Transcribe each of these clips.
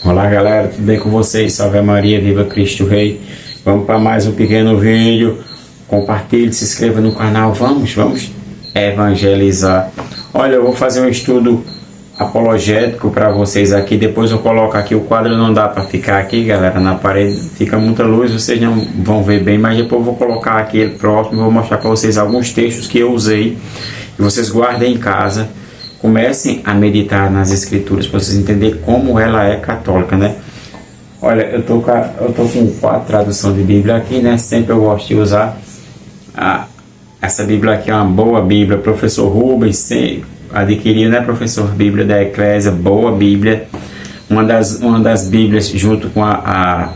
Olá galera, tudo bem com vocês? Salve Maria, viva Cristo Rei. Vamos para mais um pequeno vídeo. Compartilhe, se inscreva no canal. Vamos evangelizar. Olha, eu vou fazer um estudo apologético para vocês aqui. Depois eu coloco aqui o quadro, não dá para ficar aqui, galera, na parede. Fica muita luz, vocês não vão ver bem, mas depois eu vou colocar aqui ele próximo. Vou mostrar para vocês alguns textos que eu usei e vocês guardem em casa. Comecem a meditar nas escrituras para vocês entenderem como ela é católica, né? Olha, eu tô com 4 traduções de Bíblia aqui, né? Sempre eu gosto de usar essa Bíblia aqui, é uma boa Bíblia. Professor Rubens adquiriu, né, professor? Bíblia da Eclésia, boa Bíblia. Uma das Bíblias, junto com a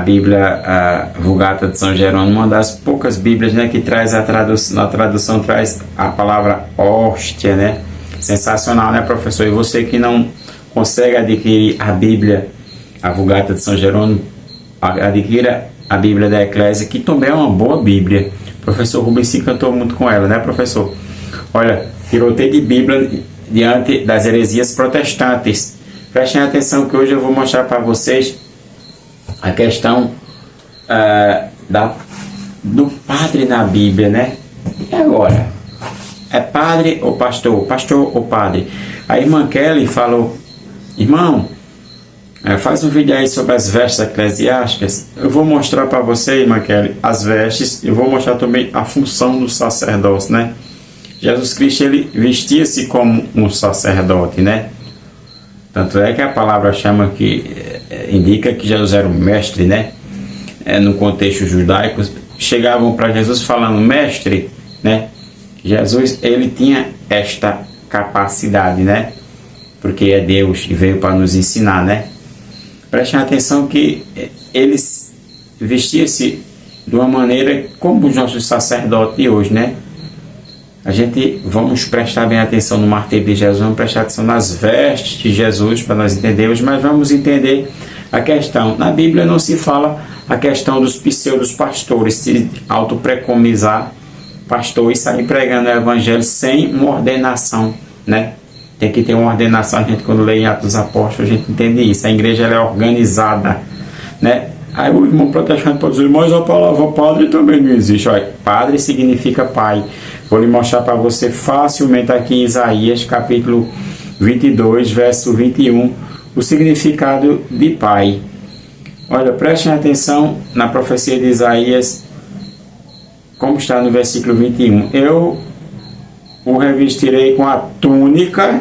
Bíblia Vulgata de São Jerônimo, uma das poucas Bíblias, né, que traz na tradução traz a palavra hóstia, né? Sensacional, né, professor? E você que não consegue adquirir a Bíblia, a Vulgata de São Jerônimo, adquira a Bíblia da Eclésia, que também é uma boa Bíblia. O professor Rubens se encantou muito com ela, né, professor? Olha, tiroteio de Bíblia diante das heresias protestantes. Prestem atenção que hoje eu vou mostrar para vocês a questão do padre na Bíblia, né? E agora? É padre ou pastor? Pastor ou padre? A irmã Kelly falou: irmão, faz um vídeo aí sobre as vestes eclesiásticas. Eu vou mostrar para você, irmã Kelly, as vestes. Eu vou mostrar também a função do sacerdócio, né? Jesus Cristo, ele vestia-se como um sacerdote, né? Tanto é que a palavra chama indica que Jesus era um mestre, né? No contexto judaico, chegavam para Jesus falando mestre, né? Jesus, ele tinha esta capacidade, né? Porque é Deus e veio para nos ensinar, né? Prestem atenção que ele vestia-se de uma maneira como os nossos sacerdotes de hoje, né? Vamos prestar bem atenção no martírio de Jesus, vamos prestar atenção nas vestes de Jesus para nós entendermos, mas vamos entender a questão. Na Bíblia não se fala a questão dos pseudos pastores se autoprecomizar pastor e sair pregando o evangelho sem uma ordenação, né? Tem que ter uma ordenação. A gente, quando lê em Atos dos Apóstolos, a gente entende isso. A igreja, ela é organizada, né? Aí o irmão protestante pode dizer: mas a palavra padre também não existe. Olha, padre significa pai. Vou lhe mostrar para você facilmente aqui em Isaías, capítulo 22, verso 21, o significado de pai. Olha, prestem atenção na profecia de Isaías, como está no versículo 21. Eu o revestirei com a túnica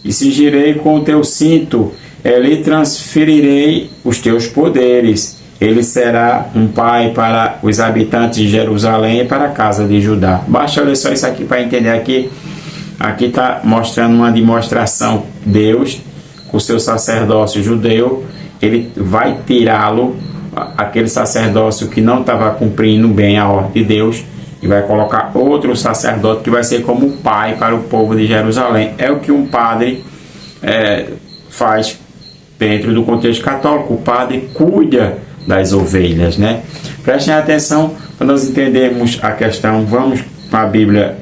e cingirei com o teu cinto. Lhe transferirei os teus poderes. Ele será um pai para os habitantes de Jerusalém e para a casa de Judá. Basta olhar só isso aqui para entender aqui. Aqui está mostrando uma demonstração. Deus, com o seu sacerdócio judeu, ele vai tirá-lo, aquele sacerdócio que não estava cumprindo bem a ordem de Deus, e vai colocar outro sacerdote que vai ser como pai para o povo de Jerusalém. É o que um padre faz dentro do contexto católico. O padre cuida das ovelhas, né? Prestem atenção para nós entendermos a questão. Vamos para a Bíblia,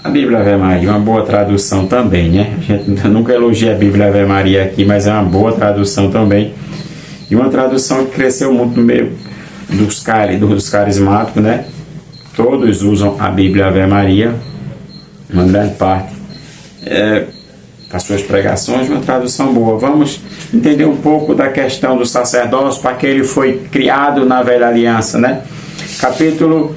a Bíblia Ave Maria, uma boa tradução também, né? A gente nunca elogia a Bíblia Ave Maria aqui, mas é uma boa tradução também, e uma tradução que cresceu muito no meio dos carismáticos, né? Todos usam a Bíblia Ave Maria, uma grande parte, para suas pregações, uma tradução boa. Vamos entender um pouco da questão do sacerdócio, para que ele foi criado na velha aliança, né? Capítulo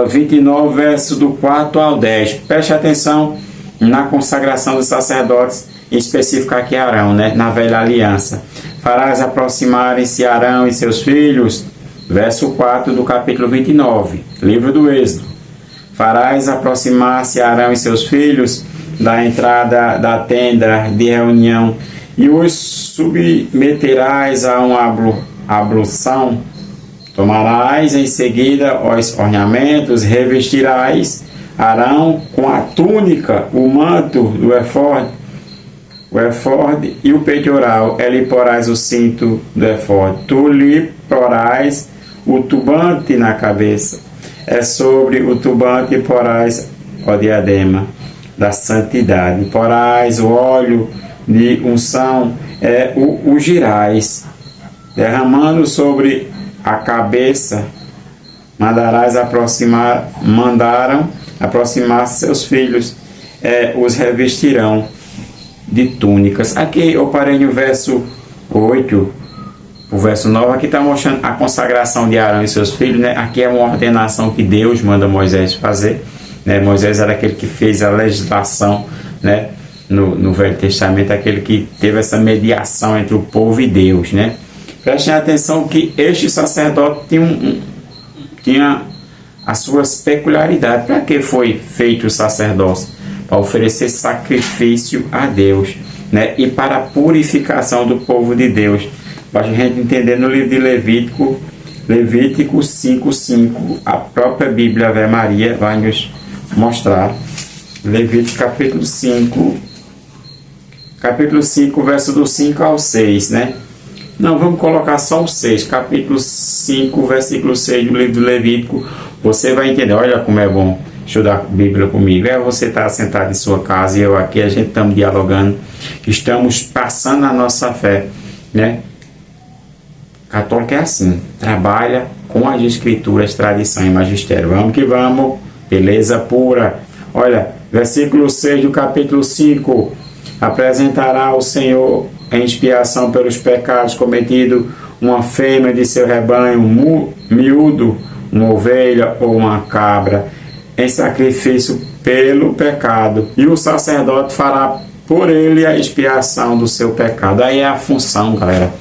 29, verso do 4 ao 10. Preste atenção na consagração dos sacerdotes, em específico aqui Arão, né? Na velha aliança. Farás aproximarem-se Arão e seus filhos, verso 4 do capítulo 29, livro do Êxodo. Farás aproximar-se Arão e seus filhos da entrada da tenda de reunião, e os submeterás a uma ablução. Tomarás em seguida os ornamentos, revestirás Arão com a túnica, o manto do éfode e o peitoral. Lhe porás o cinto do éfode. Tu lhe porás o turbante na cabeça. Sobre o turbante porás o diadema. da santidade. Porás o óleo de unção o girais, derramando sobre a cabeça, mandaram aproximar seus filhos, os revestirão de túnicas. Aqui eu parei no verso 8, o verso 9, aqui está mostrando a consagração de Arão e seus filhos, né? Aqui é uma ordenação que Deus manda Moisés fazer, né? Moisés era aquele que fez a legislação, né? No Velho Testamento, aquele que teve essa mediação entre o povo e Deus, né? Prestem atenção que este sacerdote tinha as suas peculiaridades. Para que foi feito o sacerdócio? Para oferecer sacrifício a Deus, né? E para a purificação do povo de Deus. Para a gente entender no livro de Levítico 5:5, a própria Bíblia Ave Maria vai nos mostrar. Levítico capítulo 5, verso do 5 ao 6, né? Não, vamos colocar só o 6, capítulo 5, versículo 6 do livro do Levítico. Você vai entender, olha como é bom estudar a Bíblia comigo. Você está sentado em sua casa e eu aqui, a gente estamos dialogando, estamos passando a nossa fé, né? Católico é assim, trabalha com as escrituras, tradição e magistério. Vamos que vamos, beleza pura. Olha, versículo 6 do capítulo 5. Apresentará ao Senhor em expiação pelos pecados cometidos uma fêmea de seu rebanho miúdo, uma ovelha ou uma cabra, em sacrifício pelo pecado, e o sacerdote fará por ele a expiação do seu pecado. Aí é a função, galera.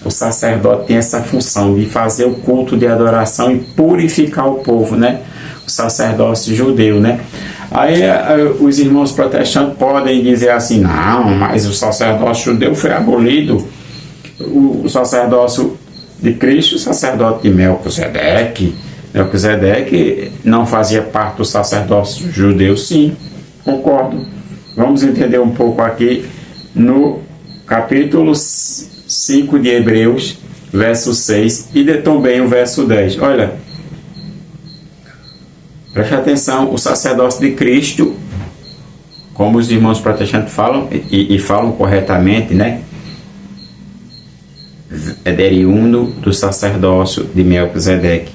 O sacerdote tem essa função de fazer o culto de adoração e purificar o povo, né? O sacerdócio judeu, né? Aí os irmãos protestantes podem dizer assim, não, mas o sacerdócio judeu foi abolido. O sacerdócio de Cristo, o sacerdote de Melquisedeque não fazia parte do sacerdócio judeu, sim, concordo. Vamos entender um pouco aqui no capítulo 5 de Hebreus, verso 6 e também o verso 10. Olha, preste atenção, o sacerdócio de Cristo, como os irmãos protestantes falam, e falam corretamente, né? É deriundo do sacerdócio de Melquisedeque.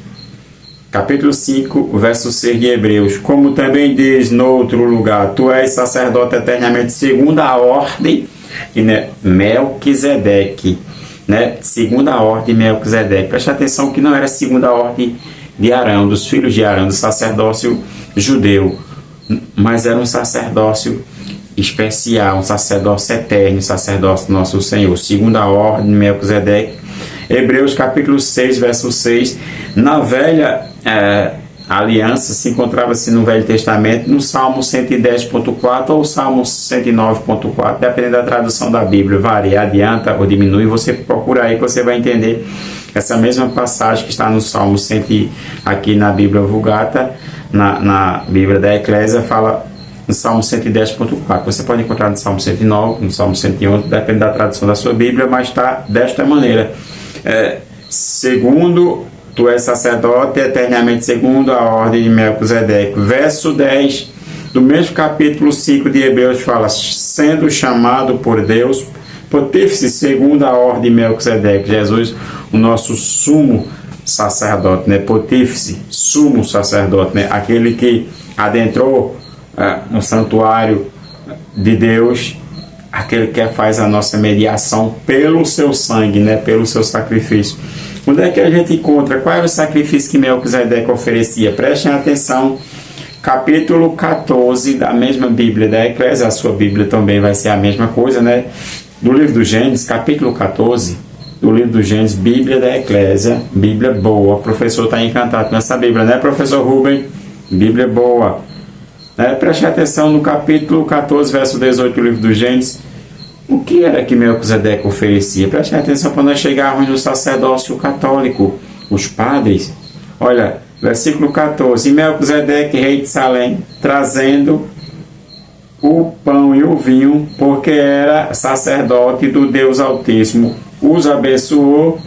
Capítulo 5, verso 6 de Hebreus. Como também diz no outro lugar, tu és sacerdote eternamente segundo a ordem de Melquisedeque, né? Segundo a ordem de Melquisedeque. Preste atenção que não era segundo a ordem de Arão, dos filhos de Arão, do sacerdócio judeu, mas era um sacerdócio especial, um sacerdócio eterno, um sacerdócio do nosso Senhor, segundo a ordem de Melquisedeque. Hebreus capítulo 6, verso 6. Na velha aliança, se encontrava-se no Velho Testamento, no Salmo 110.4 ou Salmo 109.4, dependendo da tradução da Bíblia, varia, adianta ou diminui, você procura aí que você vai entender essa mesma passagem que está no Salmo 100, aqui na Bíblia Vulgata, na Bíblia da Eclésia, fala no Salmo 110.4. Você pode encontrar no Salmo 109, no Salmo 111, depende da tradução da sua Bíblia, mas está desta maneira. Segundo, tu és sacerdote eternamente segundo a ordem de Melquisedeque. Verso 10 do mesmo capítulo 5 de Hebreus fala, sendo chamado por Deus, pontífice segundo a ordem de Melquisedeque. Jesus, o nosso sumo sacerdote, né? Pontífice, sumo sacerdote, né? Aquele que adentrou no santuário de Deus, aquele que faz a nossa mediação pelo seu sangue, né? Pelo seu sacrifício. Onde é que a gente encontra? Qual era o sacrifício que Melquisedeque oferecia? Prestem atenção, capítulo 14 da mesma Bíblia da Eclésia, a sua Bíblia também vai ser a mesma coisa, né? Do livro do Gênesis, capítulo 14, do livro do Gênesis, Bíblia da Eclésia, Bíblia boa. O professor está encantado com essa Bíblia, né, professor Rubem? Bíblia boa. Preste atenção no capítulo 14, verso 18 do livro do Gênesis. O que era que Melquisedeque oferecia? Preste atenção para nós chegarmos no sacerdócio católico, os padres. Olha, versículo 14. E Melquisedeque, rei de Salém, trazendo o pão e o vinho, porque era sacerdote do Deus Altíssimo, os abençoou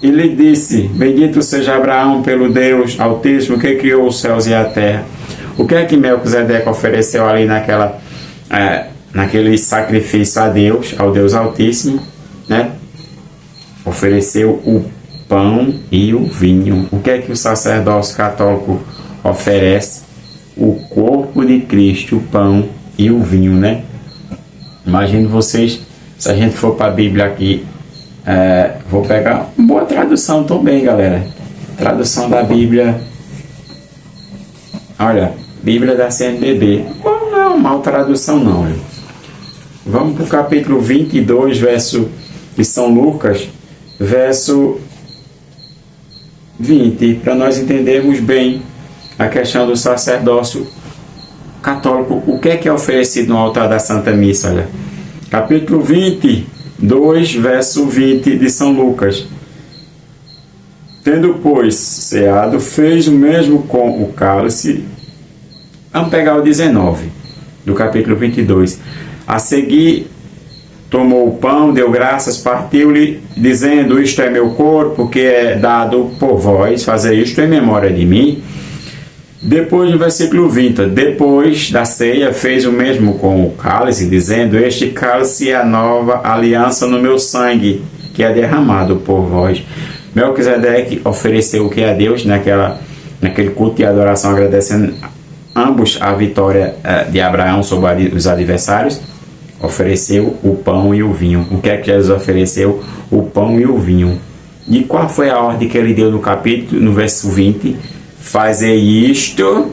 e lhe disse, bendito seja Abraão pelo Deus Altíssimo que criou os céus e a terra. O que é que Melquisedeque ofereceu ali naquele sacrifício a Deus, ao Deus Altíssimo, né? Ofereceu o pão e o vinho. O que é que o sacerdócio católico oferece? O corpo de Cristo, o pão e o vinho, né? Imagino vocês, se a gente for para a Bíblia aqui, vou pegar uma boa tradução também, galera. Tradução da Bíblia, olha, Bíblia da CNBB. Não é uma mal tradução não, olha. Vamos para o capítulo 22, verso de São Lucas, verso 20, para nós entendermos bem a questão do sacerdócio católico. O que é oferecido no altar da Santa Missa? Olha, capítulo 22, verso 20 de São Lucas. Tendo, pois, ceado, fez o mesmo com o cálice. Vamos pegar o 19 do capítulo 22. A seguir, tomou o pão, deu graças, partiu-lhe, dizendo: isto é meu corpo, que é dado por vós, fazer isto em memória de mim. Depois, no versículo 20, depois da ceia, fez o mesmo com o cálice, dizendo: este cálice é a nova aliança no meu sangue, que é derramado por vós. Melquisedeque ofereceu o que a Deus naquele culto de adoração, agradecendo ambos a vitória de Abraão sobre os adversários. Ofereceu o pão e o vinho. O que é que Jesus ofereceu? O pão e o vinho. E qual foi a ordem que ele deu no capítulo, no verso 20? Fazer isto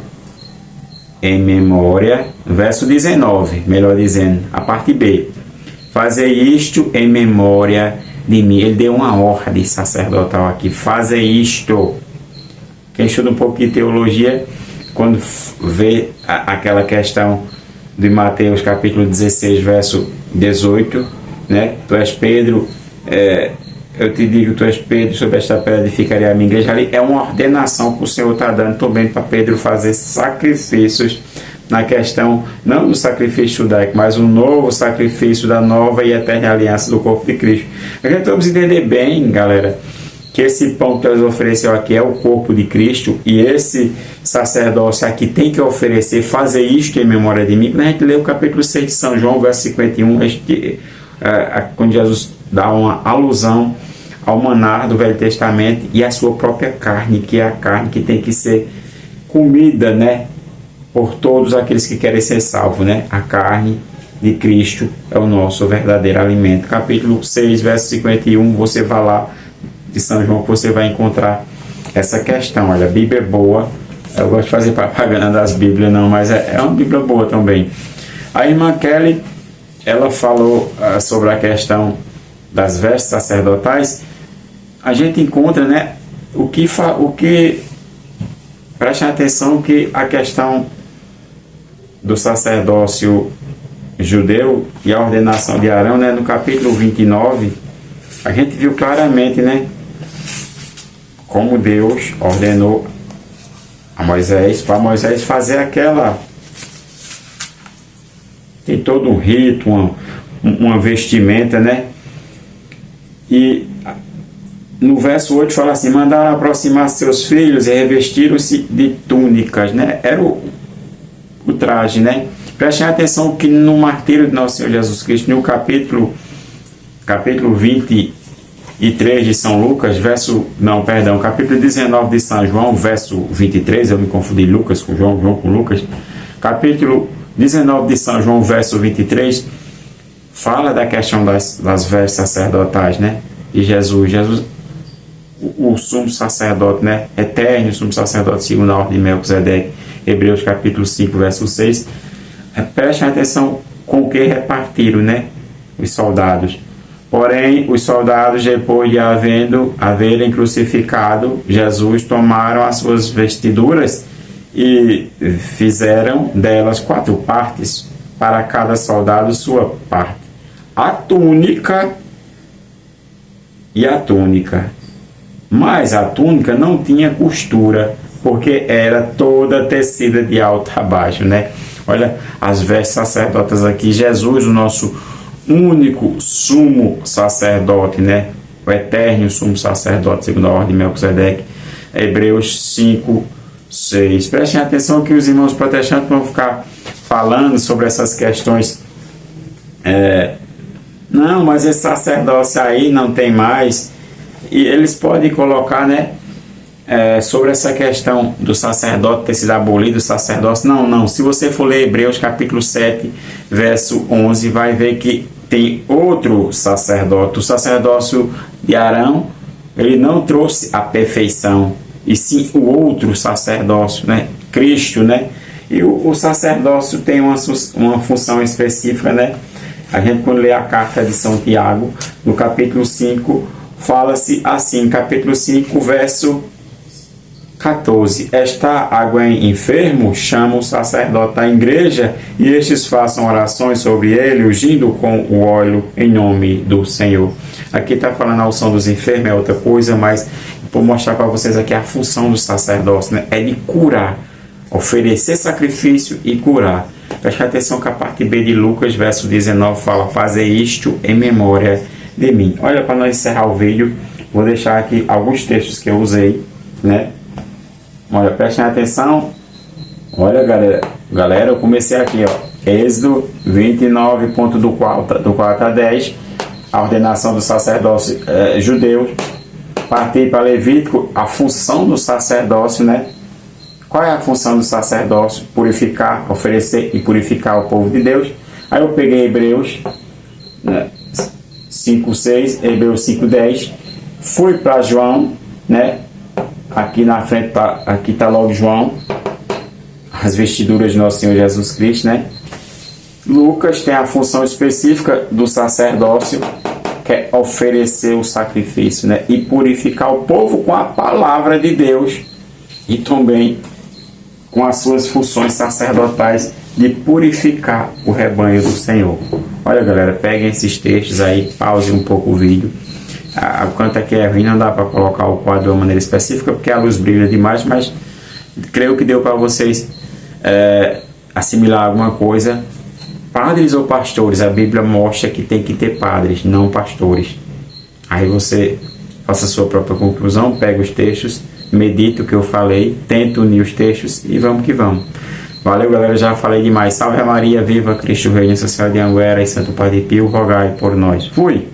em memória. Verso 19, melhor dizendo, a parte B. Fazer isto em memória de mim. Ele deu uma ordem sacerdotal aqui. Fazer isto. Quem estuda um pouco de teologia, quando vê aquela questão de Mateus capítulo 16, verso 18, né? Tu és Pedro, eu te digo, tu és Pedro, sobre esta pedra edificarei a minha igreja. Ali é uma ordenação que o Senhor está dando também para Pedro fazer sacrifícios na questão, não do sacrifício judaico, mas um novo sacrifício da nova e eterna aliança do corpo de Cristo. A gente vamos entender bem, galera, que esse pão que Deus ofereceu aqui é o corpo de Cristo, e esse sacerdócio aqui tem que oferecer, fazer isto em memória de mim. Quando a gente lê o capítulo 6 de São João, verso 51, quando Jesus dá uma alusão ao maná do Velho Testamento e a sua própria carne, que é a carne que tem que ser comida, né, por todos aqueles que querem ser salvos, né? A carne de Cristo é o nosso verdadeiro alimento. Capítulo 6, verso 51, você vai lá de São João, que você vai encontrar essa questão. Olha, a Bíblia é boa. Eu gosto de fazer propaganda das Bíblias, não, mas é uma Bíblia boa também. A irmã Kelly, ela falou sobre a questão das vestes sacerdotais. A gente encontra, né, o que preste atenção, que a questão do sacerdócio judeu e a ordenação de Arão, né, no capítulo 29, a gente viu claramente, né, como Deus ordenou a Moisés, para Moisés fazer tem todo um rito, uma vestimenta, né? E no verso 8 fala assim: mandaram aproximar seus filhos e revestiram-se de túnicas, né? Era o traje, né? Prestem atenção que no martírio de Nosso Senhor Jesus Cristo, no capítulo 23 de São Lucas, capítulo 19 de São João, verso 23, eu me confundi Lucas com João, João com Lucas, capítulo 19 de São João, verso 23, fala da questão das vestes sacerdotais, né? E Jesus, o sumo sacerdote, né? Eterno sumo sacerdote segundo a ordem de Melquisedeque, Hebreus capítulo 5, verso 6, prestem atenção com que repartiram, né, os soldados. Porém, os soldados, depois de haverem crucificado Jesus, tomaram as suas vestiduras e fizeram delas 4 partes, para cada soldado sua parte. A túnica. Mas a túnica não tinha costura, porque era toda tecida de alto a baixo, né? Olha as vestes sacerdotas aqui. Jesus, o nosso único sumo sacerdote, né? O eterno sumo sacerdote, segundo a ordem de Melquisedeque. Hebreus 5, 6. Prestem atenção que os irmãos protestantes vão ficar falando sobre essas questões. Não, mas esse sacerdócio aí não tem mais. E eles podem colocar, né, sobre essa questão do sacerdote ter sido abolido, o sacerdócio. Não. Se você for ler Hebreus capítulo 7, verso 11, vai ver que tem outro sacerdote. O sacerdócio de Arão, ele não trouxe a perfeição, e sim o outro sacerdócio, né? Cristo, né? E o sacerdócio tem uma função específica, né? A gente, quando lê a carta de São Tiago, no capítulo 5, fala-se assim, capítulo 5, verso 14. Está alguém enfermo? Chama o sacerdote da igreja e estes façam orações sobre ele, ungindo com o óleo em nome do Senhor. Aqui está falando a unção dos enfermos, é outra coisa, mas vou mostrar para vocês aqui a função do sacerdócio, né? É de curar, oferecer sacrifício e curar. Preste atenção que a parte B de Lucas, verso 19, fala: fazer isto em memória de mim. Olha, para nós encerrar o vídeo, vou deixar aqui alguns textos que eu usei, né? Olha, prestem atenção. Olha, galera, eu comecei aqui, ó, Êxodo 29, do 4 a 10, a ordenação do sacerdócio judeu. Partir para Levítico, a função do sacerdócio, né? Qual é a função do sacerdócio? Purificar, oferecer e purificar o povo de Deus. Aí eu peguei Hebreus, né, 5:6, Hebreus 5:10, fui para João, né? Aqui na frente aqui está logo João, as vestiduras de nosso Senhor Jesus Cristo, né? Lucas tem a função específica do sacerdócio, que é oferecer o sacrifício, né? E purificar o povo com a palavra de Deus e também com as suas funções sacerdotais de purificar o rebanho do Senhor. Olha, galera, peguem esses textos aí, pause um pouco o vídeo. O canto aqui é ruim, não dá para colocar o quadro de uma maneira específica porque a luz brilha demais, mas creio que deu para vocês assimilar alguma coisa. Padres ou pastores? A Bíblia mostra que tem que ter padres, não pastores. Aí você faça a sua própria conclusão, pega os textos, medita o que eu falei, tenta unir os textos e vamos que vamos. Valeu, galera, já falei demais. Salve Maria, viva Cristo Rei, Nossa Senhora de Anguera e Santo Padre Pio, rogai por nós. Fui!